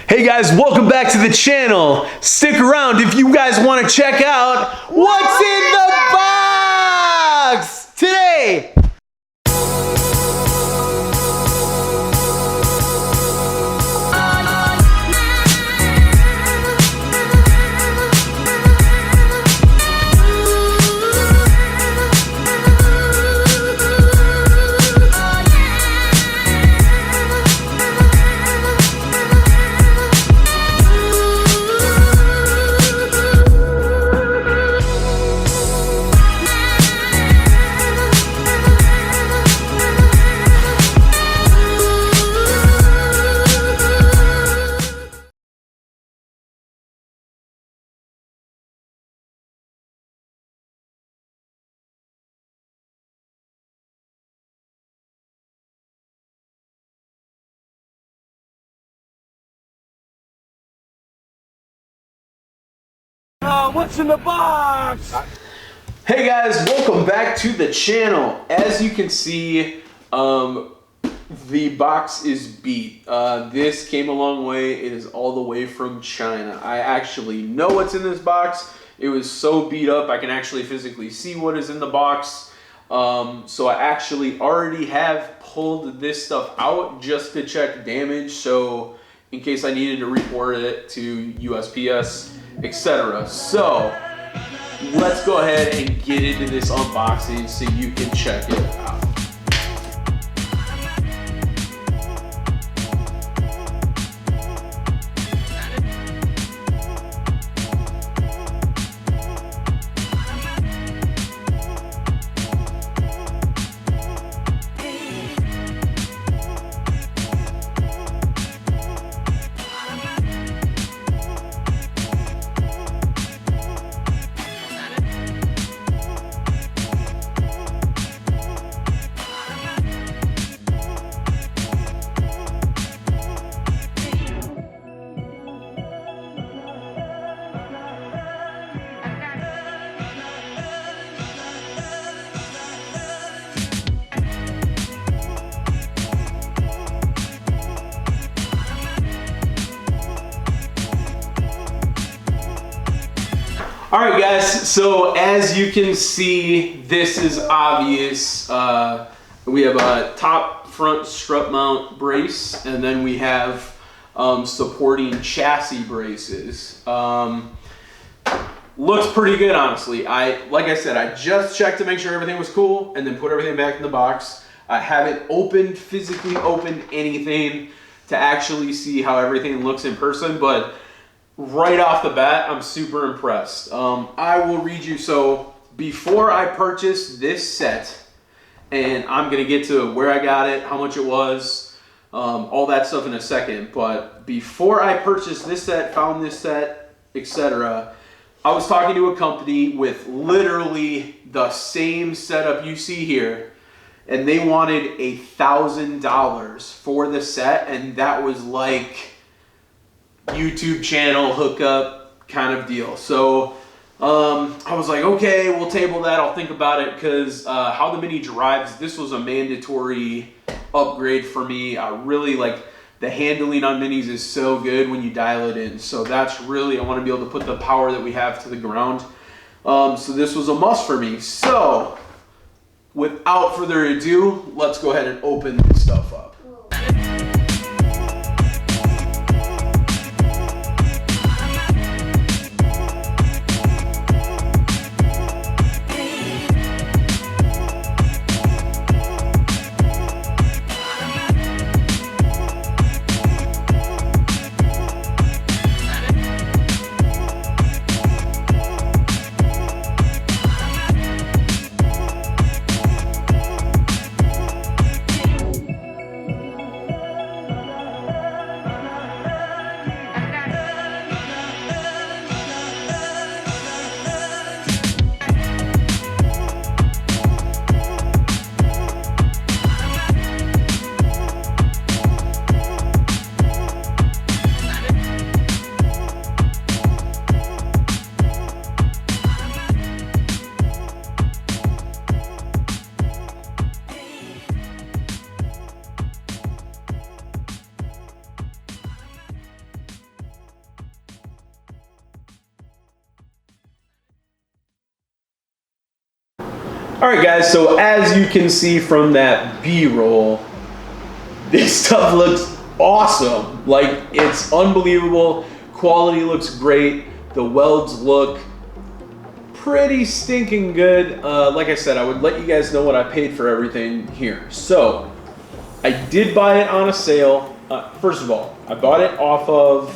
Hey guys, welcome back to the channel. Stick around if you guys want to check out what's in the box today. What's in the box? Hey guys, welcome back to the channel. As you can see, the box is beat. This came a long way. It is all the way from China. I actually know what's in this box. It was so beat up, I can actually physically see what is in the box. So I actually already have pulled this stuff out just to check damage. So in case I needed to report it to USPS, etc. So let's go ahead and get into this unboxing so you can check it out. Alright guys, so as you can see, this is obvious. We have a top front strut mount brace, and then we have supporting chassis braces. Looks pretty good, honestly. Like I said, I just checked to make sure everything was cool and then put everything back in the box. I haven't physically opened anything to actually see how everything looks in person, but right off the bat, I'm super impressed. I will read you. So before I purchased this set, and I'm gonna get to where I got it, how much it was, all that stuff in a second. But before I purchased this set, found this set, etc., I was talking to a company with literally the same setup you see here, and they wanted $1,000 for the set, and that was like YouTube channel hookup kind of deal. So I was like, okay, we'll table that. I'll think about it, because how the Mini drives, this was a mandatory upgrade for me. I really like the handling on Minis is so good when you dial it in. So that's really, I want to be able to put the power that we have to the ground. So this was a must for me. So without further ado, let's go ahead and open this stuff up. All right, guys, so as you can see from that B-roll, this stuff looks awesome. Like, it's unbelievable. Quality looks great. The welds look pretty stinking good. Like I said, I would let you guys know what I paid for everything here. So, I did buy it on a sale. First of all, I bought it off of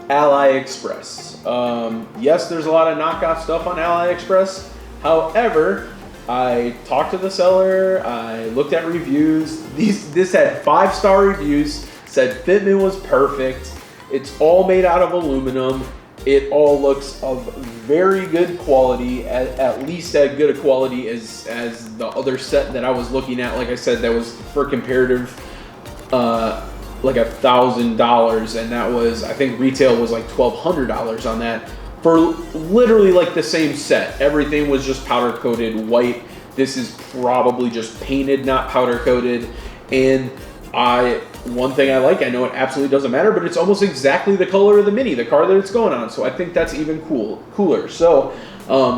AliExpress. Yes, there's a lot of knockoff stuff on AliExpress. However, I talked to the seller, I looked at reviews. This had 5-star reviews, said fitment was perfect. It's all made out of aluminum. It all looks of very good quality, at least as good a quality as the other set that I was looking at. Like I said, that was for comparative, like $1,000, and that was, I think retail was like $1,200 on that. For literally like the same set. Everything was just powder coated white. This is probably just painted, not powder coated. And one thing I like, I know it absolutely doesn't matter, but it's almost exactly the color of the Mini, the car that it's going on. So I think that's even cooler. So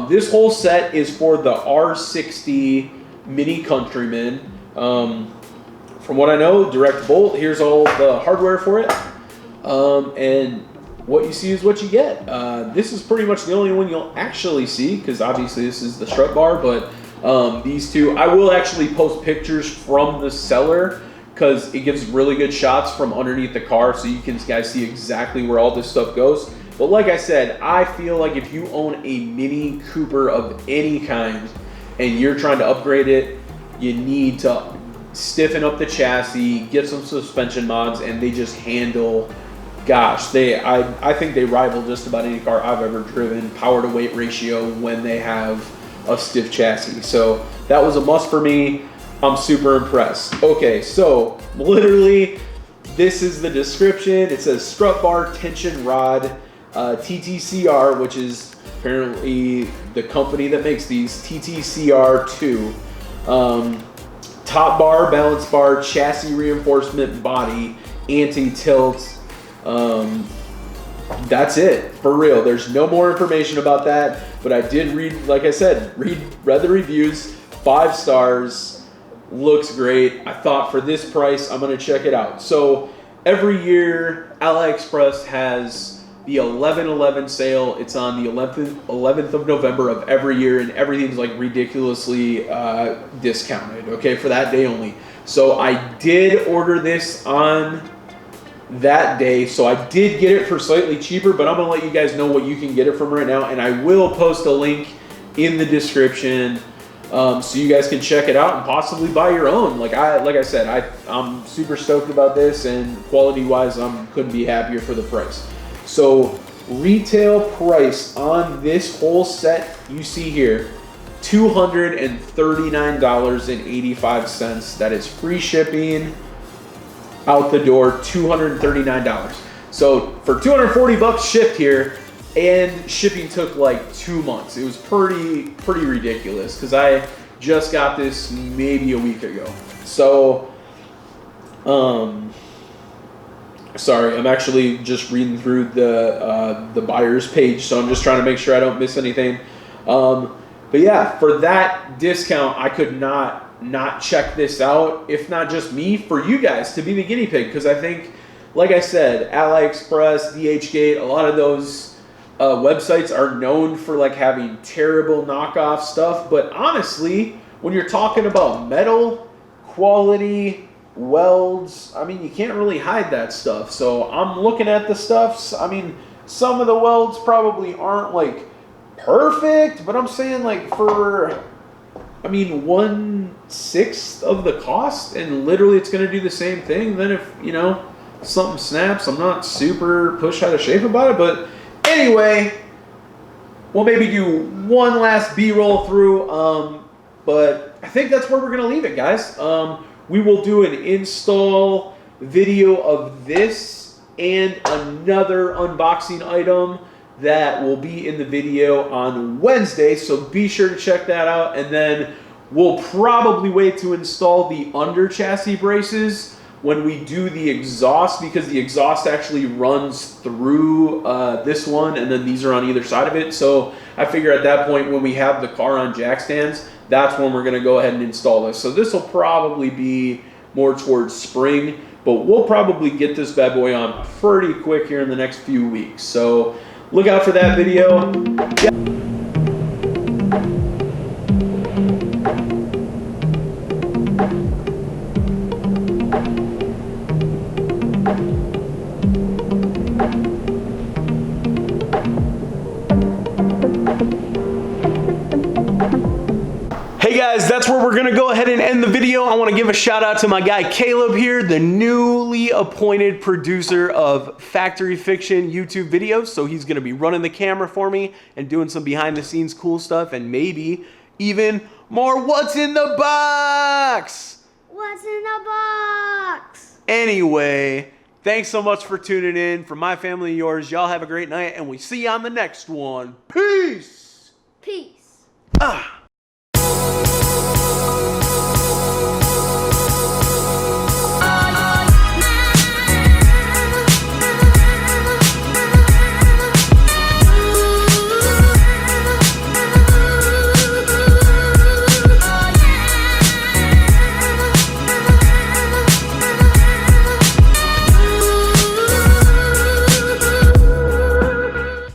this whole set is for the R60 Mini Countryman. From what I know, direct bolt. Here's all the hardware for it. And what you see is what you get. This is pretty much the only one you'll actually see, because obviously this is the strut bar, but these two, I will actually post pictures from the seller, because it gives really good shots from underneath the car, so you can guys see exactly where all this stuff goes. But like I said, I feel like if you own a Mini Cooper of any kind, and you're trying to upgrade it, you need to stiffen up the chassis, get some suspension mods, and they just handle, gosh, I think they rival just about any car I've ever driven, power to weight ratio, when they have a stiff chassis. So that was a must for me. I'm super impressed. Okay, so literally this is the description. It says strut bar tension rod, TTCR, which is apparently the company that makes these, TTCR2. Top bar, balance bar, chassis reinforcement, body, anti-tilt. That's it, for real. There's no more information about that, but I did read, like I said, read the reviews. 5 stars, looks great. I thought for this price, I'm gonna check it out. So every year, AliExpress has the 11/11 sale. It's on the 11th of November of every year, and everything's like ridiculously discounted, okay, for that day only. So I did order this on that day, so I did get it for slightly cheaper, but I'm gonna let you guys know what you can get it from right now, and I will post a link in the description, so you guys can check it out and possibly buy your own. Like I said, I'm super stoked about this, and quality wise, couldn't be happier for the price. So retail price on this whole set you see here, $239.85. That is free shipping out the door, $239. So for 240 bucks shipped here, and shipping took like 2 months. It was pretty ridiculous, because I just got this maybe a week ago. So sorry, I'm actually just reading through the buyer's page, so I'm just trying to make sure I don't miss anything. But yeah, for that discount, I could not check this out, if not just me, for you guys to be the guinea pig, because I think, like I said, AliExpress, DHgate, a lot of those websites are known for like having terrible knockoff stuff, but honestly, when you're talking about metal quality, welds, I mean, you can't really hide that stuff. So I'm looking at the stuffs. I mean, some of the welds probably aren't like perfect, but I'm saying like for, I mean, 1/6 of the cost, and literally it's going to do the same thing. Then if, you know, something snaps, I'm not super push out of shape about it. But anyway, we'll maybe do one last B-roll through, but I think that's where we're going to leave it, guys. We will do an install video of this and another unboxing item that will be in the video on Wednesday, so be sure to check that out. And then we'll probably wait to install the under chassis braces when we do the exhaust, because the exhaust actually runs through this one, and then these are on either side of it. So I figure at that point, when we have the car on jack stands, that's when we're going to go ahead and install this. So this will probably be more towards spring, but we'll probably get this bad boy on pretty quick here in the next few weeks. So look out for that video. Hey guys, that's where we're gonna go ahead and end the video. I wanna give a shout out to my guy Caleb here, the newly appointed producer of Factory Fiction YouTube videos. So he's gonna be running the camera for me and doing some behind the scenes cool stuff and maybe even more What's in the Box? What's in the box? Anyway, thanks so much for tuning in. From my family and yours, y'all have a great night and we see you on the next one. Peace! Peace. Ah.